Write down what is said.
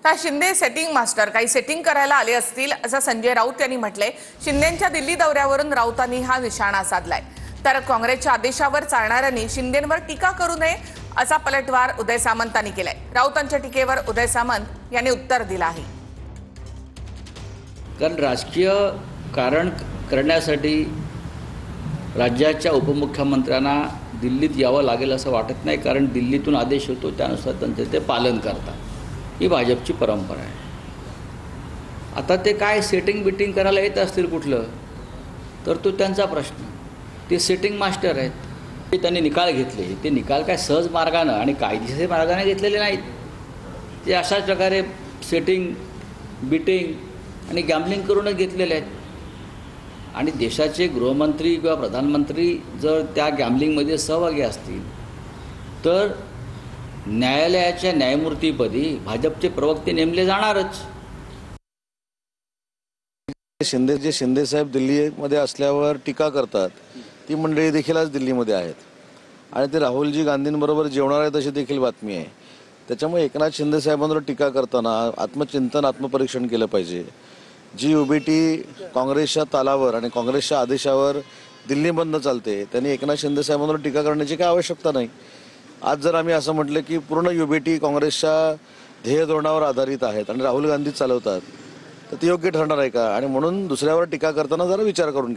तर Shinde setting master काही setting करायला आले असतील असं संजय राऊत यांनी म्हटलंय। शिंदेंच्या दिल्ली दौऱ्यावरून राऊतांनी हा निशाणा साधलाय। तर काँग्रेसच्या आदेशावर चालणाऱ्यांनी शिंदेंवर टीका करू नये असा पलटवार उदय सामंतांनी केलाय। राऊतांच्या टीकेवर उदय सामंत यांनी उत्तर दिलं आहे। कारण राजकीय कारण करण्यासाठी राज्याच्या उपमुख्यमंत्र्यांना दिल्लीत यावं लागेल असं वाटत नाही, कारण दिल्लीतून आदेश होतो त्यानुसार त्यांचे ते पालन करतात। ही भाजपची परंपरा आहे। आता ते काय सेटिंग बिटिंग करायला येत असतील कुठलं तर तो त्यांचा प्रश्न। ते सेटिंग मास्टर आहेत। ते त्यांनी निकाल घेतले, ते निकाल काय सहज मार्गाने आणि कायदेशीर मार्गाने घेतलेले नाहीत। ते अशाच प्रकारे सेटिंग बिटिंग आणि गॅम्बलिंग करूनच घेतलेले आहेत। आणि देशाचे गृहमंत्री किंवा प्रधानमंत्री जर त्या गॅम्बलिंगमध्ये सहभागी असतील तर न्यायालयाच्या न्यायमूर्तीपदी भाजपचे प्रवक्ते नेमले जाणारच। शिंदे साहेब दिल्लीमध्ये असल्यावर टीका करतात ती मंडळी देखील आज दिल्लीमध्ये आहेत आणि ते राहुलजी गांधींबरोबर जेवणार आहेत अशी देखील बातमी आहे। त्याच्यामुळे एकनाथ शिंदे साहेबांवर टीका करताना आत्मचिंतन आत्मपरीक्षण केलं पाहिजे। जी UBT काँग्रेसच्या तालावर आणि काँग्रेसच्या आदेशावर दिल्लीमधनं चालते त्यांनी एकनाथ शिंदे साहेबांवर टीका करण्याची काही आवश्यकता नाही। आज जर आम्ही असं म्हटलं की पूर्ण UBT काँग्रेसच्या ध्येय धोरणावर आधारित आहेत आणि राहुल गांधी चालवतात तर ते योग्य ठरणार आहे का? आणि म्हणून दुसऱ्यावर टीका करताना जरा विचार करून